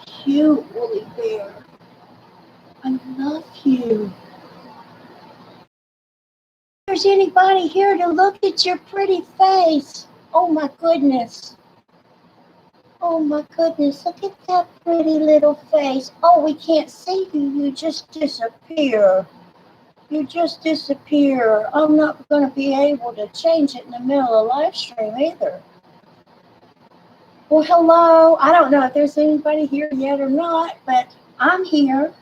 cute, Woolly Bear. I love you. There's anybody here to look at your pretty face. Oh my goodness. Oh my goodness, look at that pretty little face. Oh, we can't see you. You just disappear. You just disappear. I'm not going to be able to change it in the middle of the live stream either. Well, hello. I don't know if there's anybody here yet or not, but I'm here,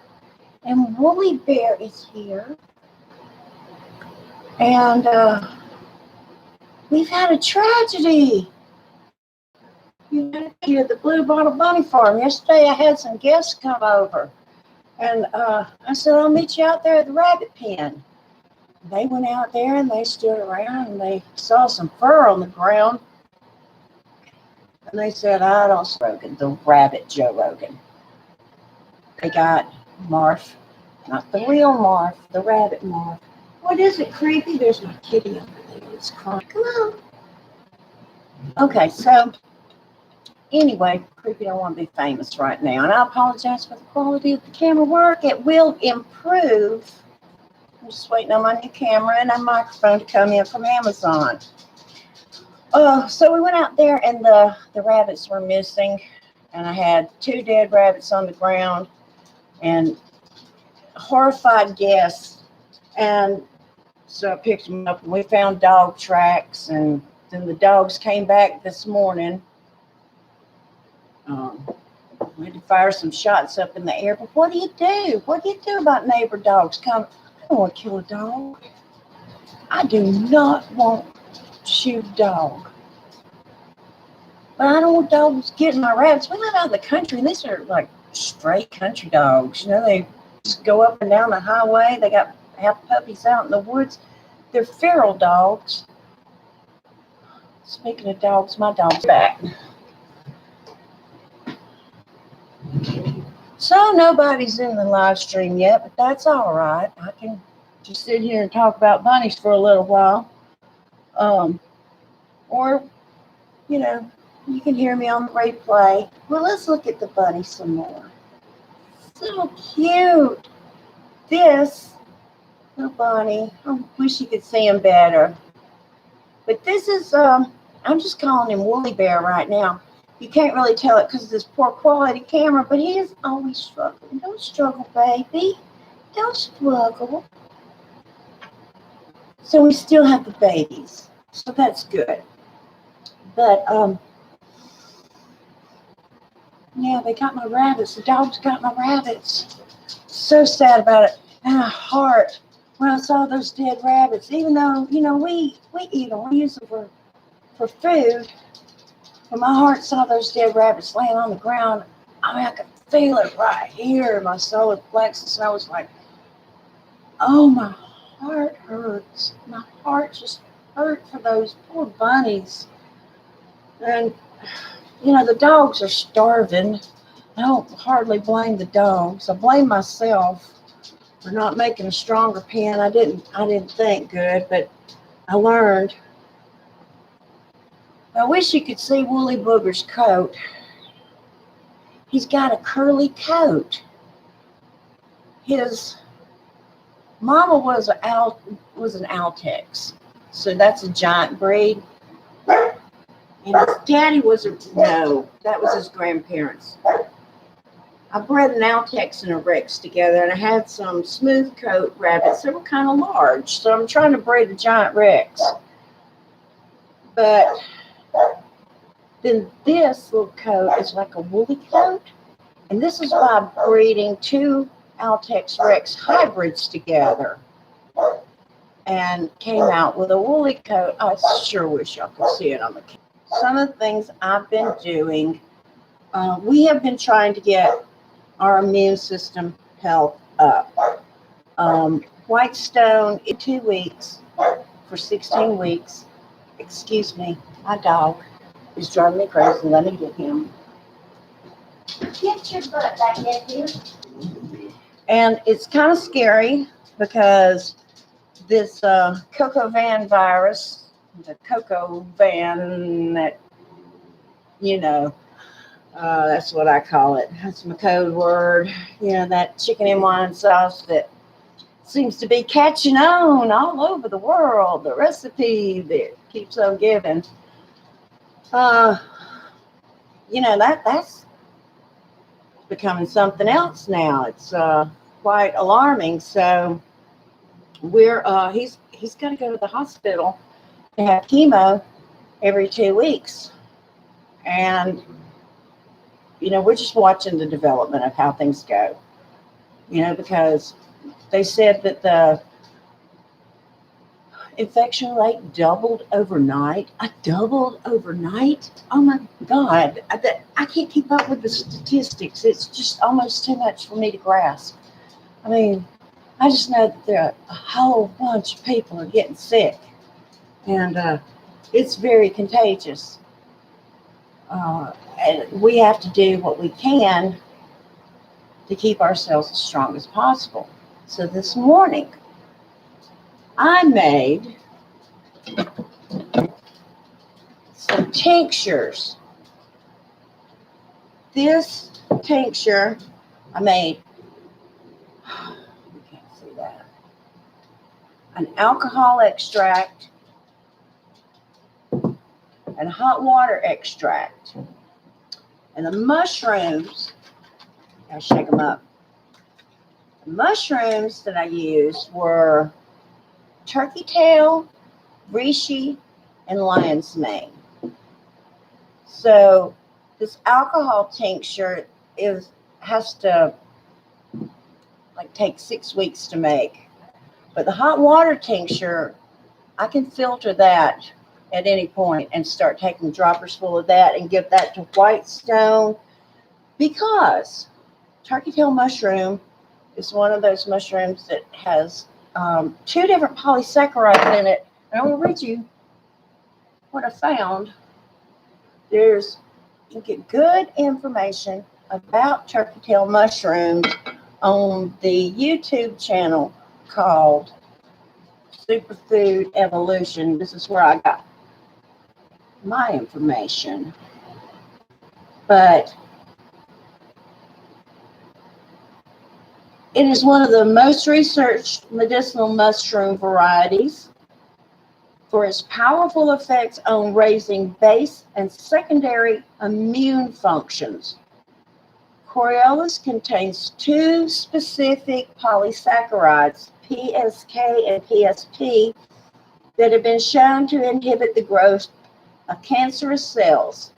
and Woolly Bear is here. And we've had a tragedy. You had here at the Blue Bottle Bunny Farm. Yesterday I had some guests come over. And I said, I'll meet you out there at the rabbit pen. They went out there and they stood around and they saw some fur on the ground. And they said, I don't see Rogan, the rabbit Joe Rogan. They got Marf, not the real Marf, the rabbit Marf. What is it, Creepy? There's my kitty over there. It's crying. Come on. Okay, so anyway, Creepy don't want to be famous right now. And I apologize for the quality of the camera work. It will improve. I'm just waiting on my new camera and a microphone to come in from Amazon. So we went out there and the rabbits were missing. And I had 2 dead rabbits on the ground and horrified guests. And so I picked them up and we found dog tracks. And then the dogs came back this morning. We had to fire some shots up in the air. But what do you do? What do you do about neighbor dogs coming? I don't want to kill a dog. I do not want to shoot a dog. But I don't want dogs getting my rabbits. We live out in the country, and these are like straight country dogs. You know, they just go up and down the highway. They got half puppies out in the woods. They're feral dogs. Speaking of dogs, my dog's back. So nobody's in the live stream yet, but that's all right. I can just sit here and talk about bunnies for a little while. Or, you know, you can hear me on the replay. Well, let's look at the bunny some more. So cute. This little bunny, I wish you could see him better. But this is, I'm just calling him Woolly Bear right now. You can't really tell it because of this poor quality camera, but he is always struggling. Don't struggle, baby. Don't struggle. So we still have the babies. So that's good. But, yeah, they got my rabbits. The dogs got my rabbits. So sad about it. And my heart, when I saw those dead rabbits, even though, you know, we eat them, we use them for food. When my heart saw those dead rabbits laying on the ground, I mean, I could feel it right here. My solar plexus, and I was like, oh, my heart hurts. My heart just hurt for those poor bunnies. And, you know, the dogs are starving. I don't hardly blame the dogs. I blame myself for not making a stronger pen. I didn't think good, but I learned. I wish you could see Woolly Booger's coat. He's got a curly coat. His mama was an Altex, so that's a giant breed. And his daddy was that was his grandparents. I bred an Altex and a Rex together, and I had some smooth coat rabbits that were kind of large, so I'm trying to breed a giant Rex. But then this little coat is like a woolly coat. And this is by breeding 2 Altex Rex hybrids together. And came out with a woolly coat. I sure wish y'all could see it on the camera. Some of the things I've been doing, we have been trying to get our immune system health up. Whitestone in 2 weeks for 16 weeks. Excuse me, my dog is driving me crazy. Let me get him. Get your butt back in here. And it's kind of scary because this Coco Van virus, the Coco Van that, you know, That's what I call it. That's my code word. You know, that chicken and wine sauce that seems to be catching on all over the world. The recipe that keeps on giving. Uh, you know, that's becoming something else now. It's quite alarming. So he's got to go to the hospital to have chemo every 2 weeks, and you know, we're just watching the development of how things go. You know, because they said that the infection rate doubled overnight. I doubled overnight. Oh my God. I can't keep up with the statistics. It's just almost too much for me to grasp. I mean, I just know that there are a whole bunch of people are getting sick, and it's very contagious. And we have to do what we can to keep ourselves as strong as possible. So this morning, I made some tinctures. This tincture I made, you can't see that, an alcohol extract and hot water extract. And the mushrooms, I shake them up. The mushrooms that I used were turkey tail, reishi, and lion's mane. So this alcohol tincture has to like take 6 weeks to make. But the hot water tincture, I can filter that at any point and start taking droppers full of that and give that to whitestone, because turkey tail mushroom is one of those mushrooms that has 2 different polysaccharides in it. And I'm going to read you what I found. You get good information about turkey tail mushrooms on the YouTube channel called Superfood Evolution. This is where I got my information. But it is one of the most researched medicinal mushroom varieties for its powerful effects on raising base and secondary immune functions. Coriolis contains 2 specific polysaccharides, PSK and PSP, that have been shown to inhibit the growth of cancerous cells.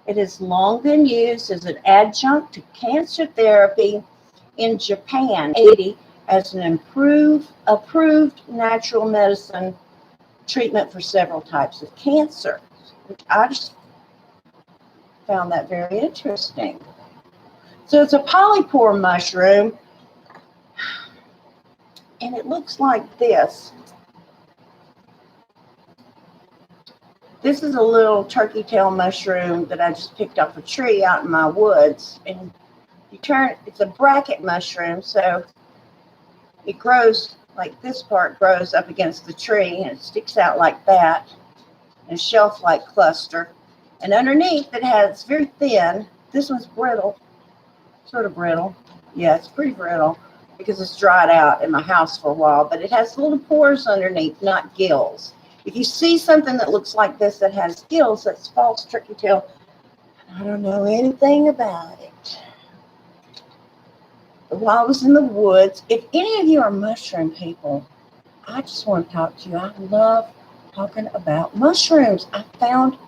It has long been used as an adjunct to cancer therapy in Japan, 80, as an approved natural medicine treatment for several types of cancer. I just found that very interesting. So it's a polypore mushroom, and it looks like this. This is a little turkey tail mushroom that I just picked off a tree out in my woods. And it's a bracket mushroom, so it grows like this part grows up against the tree, and it sticks out like that, in a shelf-like cluster. And underneath it has very thin, this one's brittle, sort of brittle. Yeah, it's pretty brittle because it's dried out in my house for a while, but it has little pores underneath, not gills. If you see something that looks like this that has gills, that's false turkey tail. I don't know anything about it. But while I was in the woods, if any of you are mushroom people, I just want to talk to you. I love talking about mushrooms. I found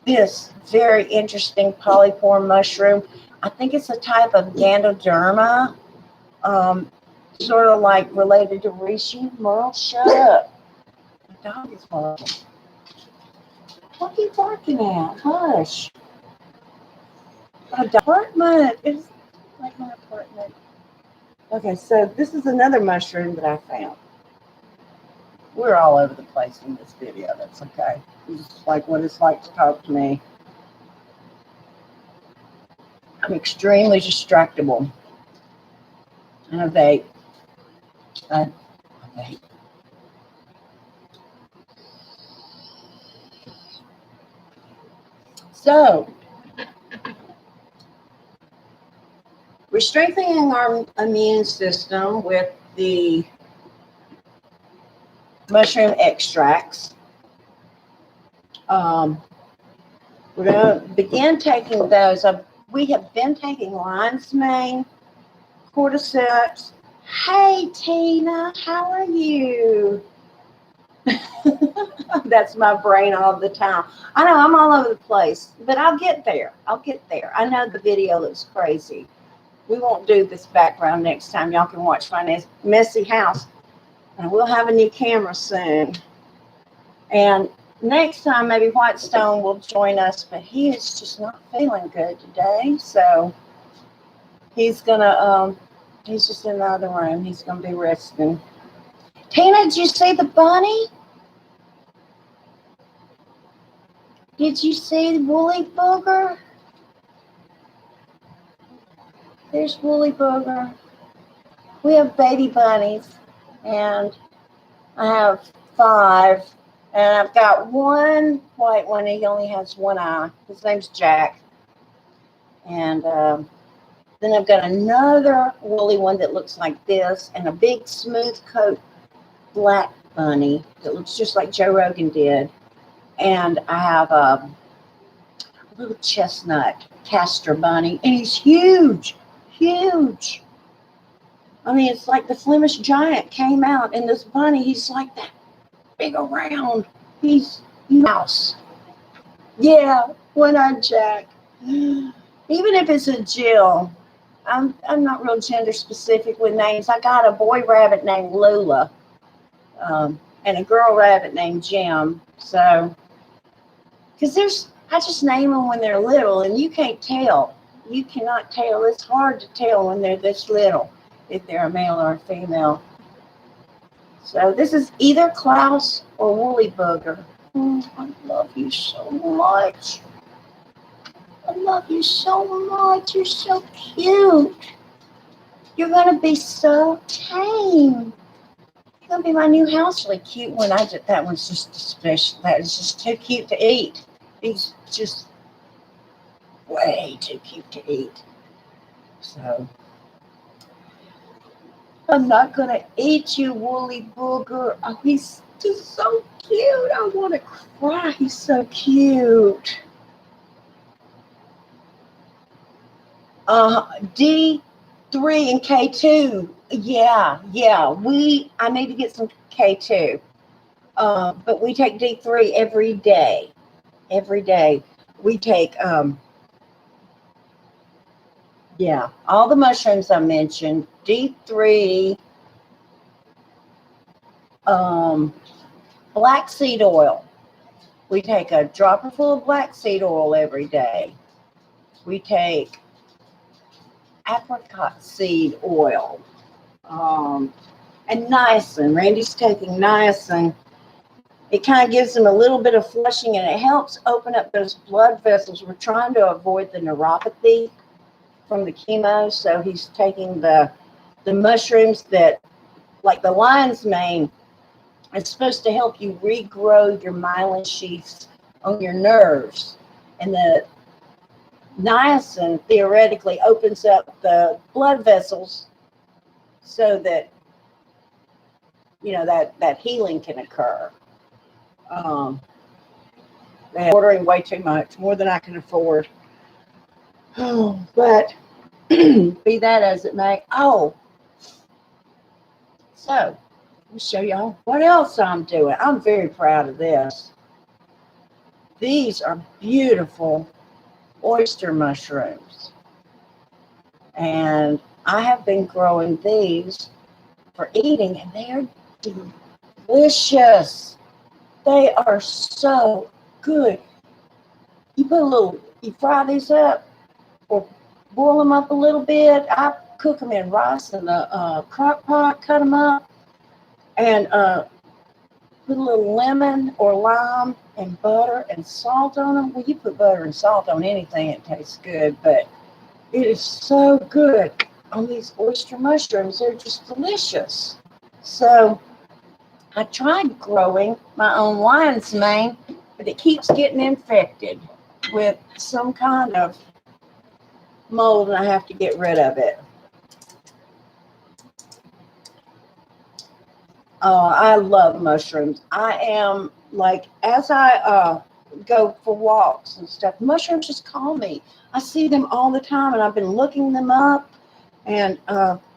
this very interesting polypore mushroom. I think it's a type of Ganoderma, sort of like related to reishi. Merle, shut up. My dog is barking. What are you barking at? Hush. My apartment is like my apartment. Okay, so this is another mushroom that I found. We're all over the place in this video. That's okay. It's like what it's like to talk to me. I'm extremely distractible. And I vape. I vape. So, we're strengthening our immune system with the mushroom extracts. We're going to begin taking those. We have been taking lion's mane, cordyceps. Hey, Tina, how are you? That's my brain all the time. I know I'm all over the place, but I'll get there. I know the video looks crazy. We won't do this background next time. Y'all can watch my messy house. And we'll have a new camera soon. And next time, maybe Whitestone will join us, but he is just not feeling good today. So he's just in the other room. He's gonna be resting. Tina, did you see the bunny? Did you see Woolly Booger? There's Woolly Booger. We have baby bunnies, and I have 5, and I've got one white one. He only has one eye. His name's Jack. And then I've got another woolly one that looks like this, and a big smooth coat black bunny that looks just like Joe Rogan did. And I have a little chestnut castor bunny, and he's huge. I mean, it's like the Flemish giant came out, and this bunny, he's like that big around. He's mouse. Yeah, one-eyed Jack. Even if it's a Jill, I'm not real gender specific with names. I got a boy rabbit named Lula, and a girl rabbit named Jim. So, because I just name them when they're little, and you can't tell. You cannot tell. It's hard to tell when they're this little, if they're a male or a female. So this is either Klaus or Woolly Booger. I love you so much. I love you so much. You're so cute. You're going to be so tame. You're going to be my new house. Really cute one. That one's just special. That is just too cute to eat. He's just way too cute to eat. So I'm not going to eat you, Woolly Booger. Oh, he's just so cute. I want to cry. He's so cute. D3 and K2. Yeah. I need to get some K2. But we take D3 every day. We take, all the mushrooms I mentioned, D3, black seed oil. We take a dropper full of black seed oil every day. We take apricot seed oil, and niacin. Randy's taking niacin. It kind of gives them a little bit of flushing, and it helps open up those blood vessels. We're trying to avoid the neuropathy from the chemo, so he's taking the mushrooms that, like the lion's mane, it's supposed to help you regrow your myelin sheaths on your nerves. And the niacin theoretically opens up the blood vessels so that, that healing can occur. They're ordering way too much, more than I can afford. But be that as it may. So let me show y'all what else I'm doing. I'm very proud of this. These are beautiful oyster mushrooms, and I have been growing these for eating, and they are delicious. They are so good. You fry these up or boil them up a little bit. I cook them in rice in the crock pot, cut them up, and put a little lemon or lime and butter and salt on them. Well, you put butter and salt on anything, it tastes good, but it is so good on these oyster mushrooms. They're just delicious. So I tried growing my own lion's mane, but it keeps getting infected with some kind of mold, and I have to get rid of it. I love mushrooms. I am like, as I go for walks and stuff, mushrooms just call me. I see them all the time, and I've been looking them up. And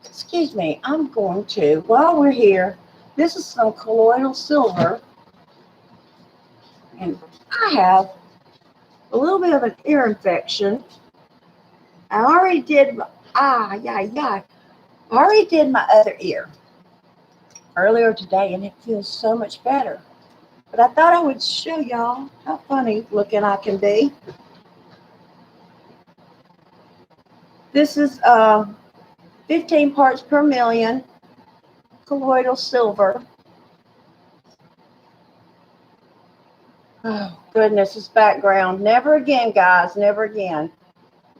excuse me, I'm going to, while we're here, this is some colloidal silver, and I have a little bit of an ear infection. I already did my, I already did my other ear earlier today, and it feels so much better. But I thought I would show y'all how funny looking I can be. This is 15 parts per million colloidal silver. Oh, goodness, this background. Never again, guys, never again.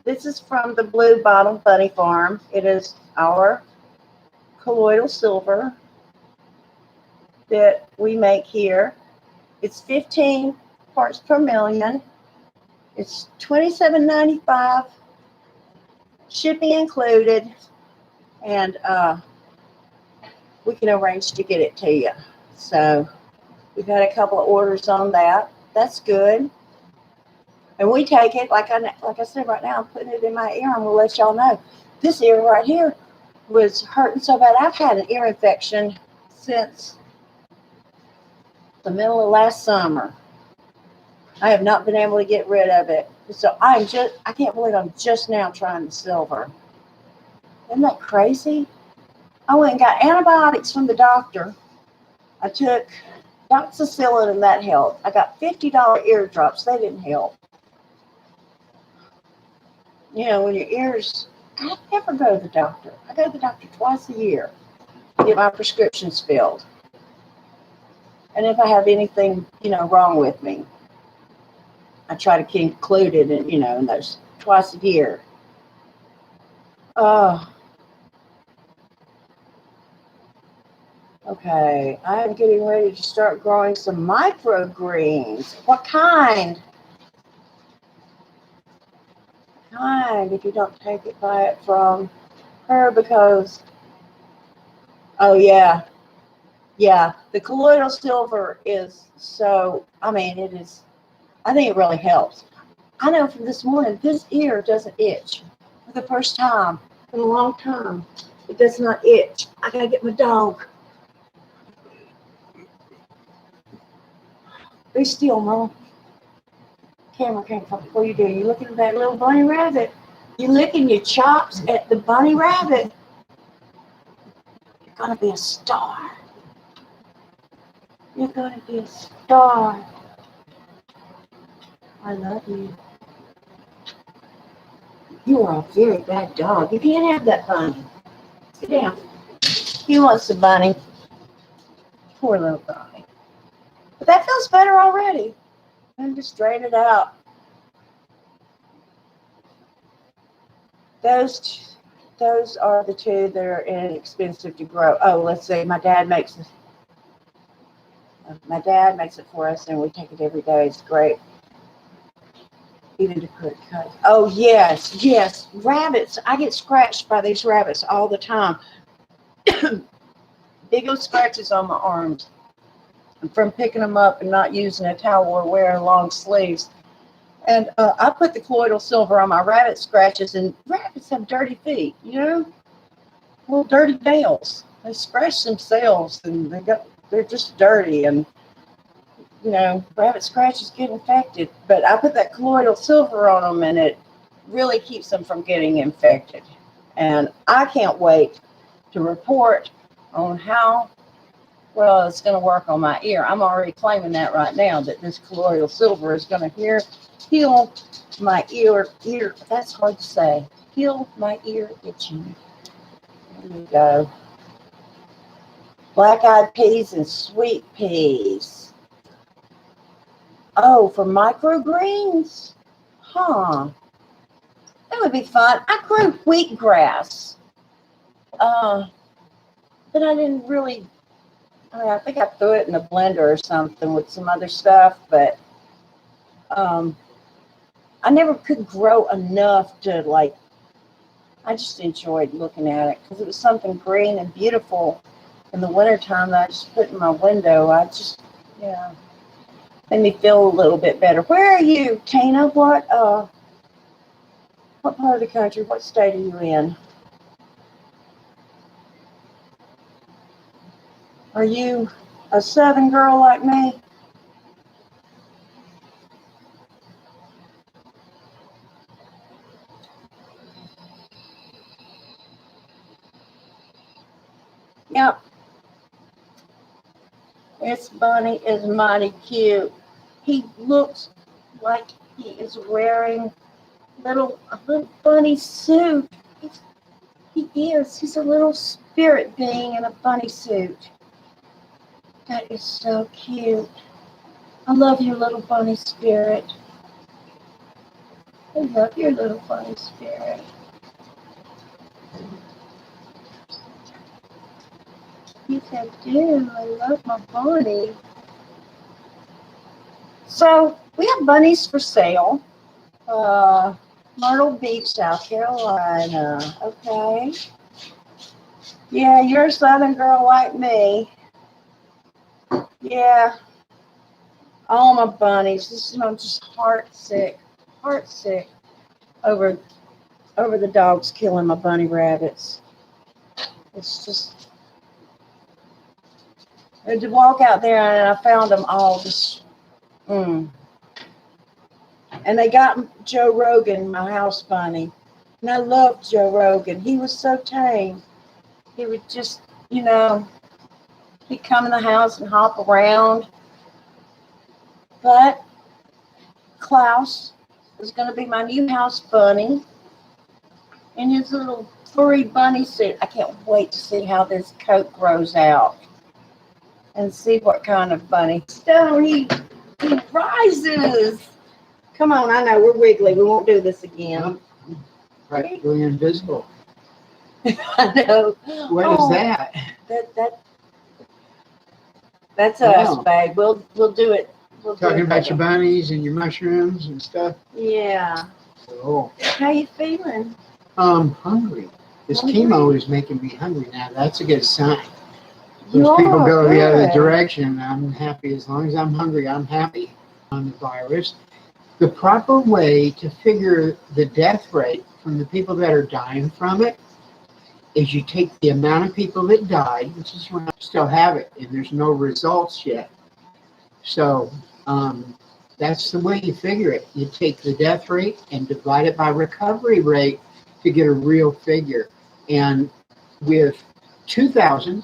This is from the Blue Bottom Bunny Farm. It is our colloidal silver that we make here. It's 15 parts per million. It's $27.95, shipping included, and we can arrange to get it to you. So we've had a couple of orders on that. That's good. And we take it, like I said right now, I'm putting it in my ear, and we'll let y'all know. This ear right here was hurting so bad. I've had an ear infection since the middle of last summer. I have not been able to get rid of it. So I can't believe I'm just now trying the silver. Isn't that crazy? I went and got antibiotics from the doctor. I took doxycycline, and that helped. I got $50 eardrops. They didn't help. You know, when your ears, I never go to the doctor. I go to the doctor twice a year to get my prescriptions filled. And if I have anything, wrong with me, I try to include it in those twice a year. Okay, I am getting ready to start growing some microgreens. What kind? If you don't take it, buy it from her, because, oh yeah, the colloidal silver is so, it is, I think it really helps. I know from this morning, this ear doesn't itch for the first time in a long time. It does not itch. I gotta get my dog. Be still, Mom. Camera can't come. What are you doing? You looking at that little bunny rabbit? You licking your chops at the bunny rabbit? You're gonna be a star. You're gonna be a star. I love you. You are a very bad dog. You can't have that bunny. Sit down. He wants the bunny. Poor little guy. But that feels better already. And just drain it out. Those are the two that are inexpensive to grow. Oh, let's see. My dad makes it. My dad makes it for us, and we take it every day. It's great. Even to cut. Oh, yes. Rabbits. I get scratched by these rabbits all the time. Big old scratches on my arms from picking them up and not using a towel or wearing long sleeves. And I put the colloidal silver on my rabbit scratches, and rabbits have dirty feet, little dirty nails. They scratch themselves, and they're just dirty, and rabbit scratches get infected. But I put that colloidal silver on them, and it really keeps them from getting infected. And I can't wait to report on how well it's going to work on my ear. I'm already claiming that right now, that this colloidal silver is going to heal my ear, that's hard to say, heal my ear itching. There you go. Black-eyed peas and sweet peas. Oh, for microgreens? Huh. That would be fun. I grew wheatgrass. But I didn't really, I think I threw it in a blender or something with some other stuff, but I never could grow enough to I just enjoyed looking at it because it was something green and beautiful. in the wintertime that I just put in my window. Yeah, made me feel a little bit better. Where are you, Tina? What part of the country, what state are you in? Are you a southern girl like me? Yep. This bunny is mighty cute. He looks like he is wearing a little bunny suit. He is. He's a little spirit being in a bunny suit. That is so cute. I love your little bunny spirit. I love your little bunny spirit. Yes, I do. I love my bunny. So we have bunnies for sale. Myrtle Beach, South Carolina. Okay. Yeah, you're a southern girl like me. Yeah. All my bunnies. I'm just heartsick over the dogs killing my bunny rabbits. It's just, I had to walk out there and I found them all just, And they got Joe Rogan, my house bunny. And I loved Joe Rogan. He was so tame. He would just, he'd come in the house and hop around. But Klaus is going to be my new house bunny in his little furry bunny suit. I can't wait to see how this coat grows out and see what kind of bunny. So he rises. Come on, I know we're wiggly. We won't do this again. Practically invisible. I know. What is that? That's us, babe. We'll do it. Talking about your bunnies and your mushrooms and stuff. Yeah. Oh. How you feeling? Hungry. This chemo is making me hungry now. That's a good sign. You Most people go good. the other direction. I'm happy. As long as I'm hungry, I'm happy on the virus. The proper way to figure the death rate from the people that are dying from it is you take the amount of people that died, which is when I still have it, and there's no results yet. So that's the way you figure it. You take the death rate and divide it by recovery rate to get a real figure. And with 2,000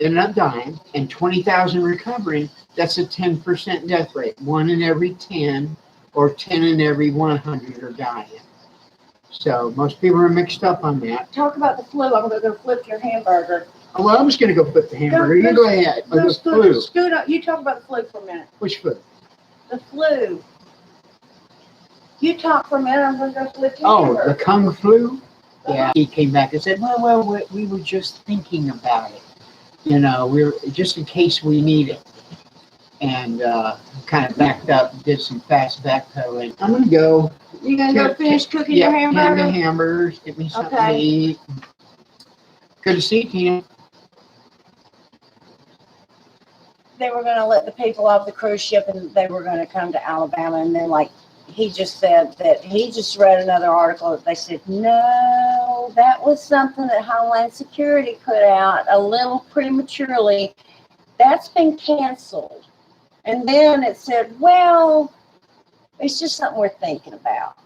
ended up dying and 20,000 recovering, that's a 10% death rate. 1 in every 10 or 10 in every 100 are dying. So most people are mixed up on that. Talk about the flu. I'm going to go flip your hamburger. Oh, well, I'm just going to go flip the hamburger. You go ahead. The flu. Scoot up. You talk about the flu for a minute. Which flu? The flu. You talk for a minute. I'm going to go flip your hamburger. Oh, the Kung flu? Yeah. He came back and said, well, we were just thinking about it. We're just in case we need it. And kind of backed up, did some fast backpedaling. I'm going to go. You going to go finish cooking your hamburger? Yeah, hamburgers. Get me something to eat. Good to see you, Tina. They were going to let the people off the cruise ship and they were going to come to Alabama. And then, he just said that he just read another article that they said, no, that was something that Homeland Security put out a little prematurely. That's been canceled. And then it said, well, it's just something we're thinking about.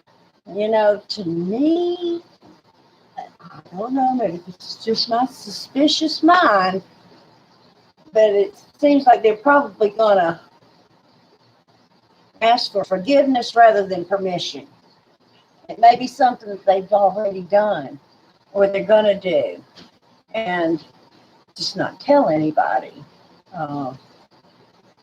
To me, I don't know, maybe it's just my suspicious mind, but it seems like they're probably going to ask for forgiveness rather than permission. It may be something that they've already done or they're going to do and just not tell anybody.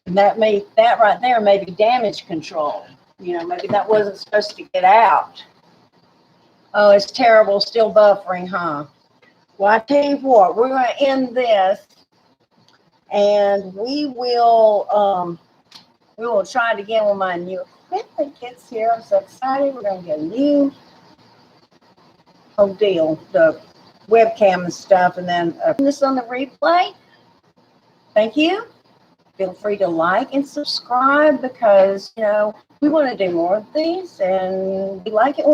And that right there may be damage control. Maybe that wasn't supposed to get out. Oh, it's terrible. Still buffering, huh? Well, I tell you what, we're going to end this and we will try it again when my new equipment gets here. I'm so excited. We're going to get a new deal. The webcam and stuff, and then this on the replay. Thank you. Feel free to like and subscribe because, we want to do more of these, and we like it when we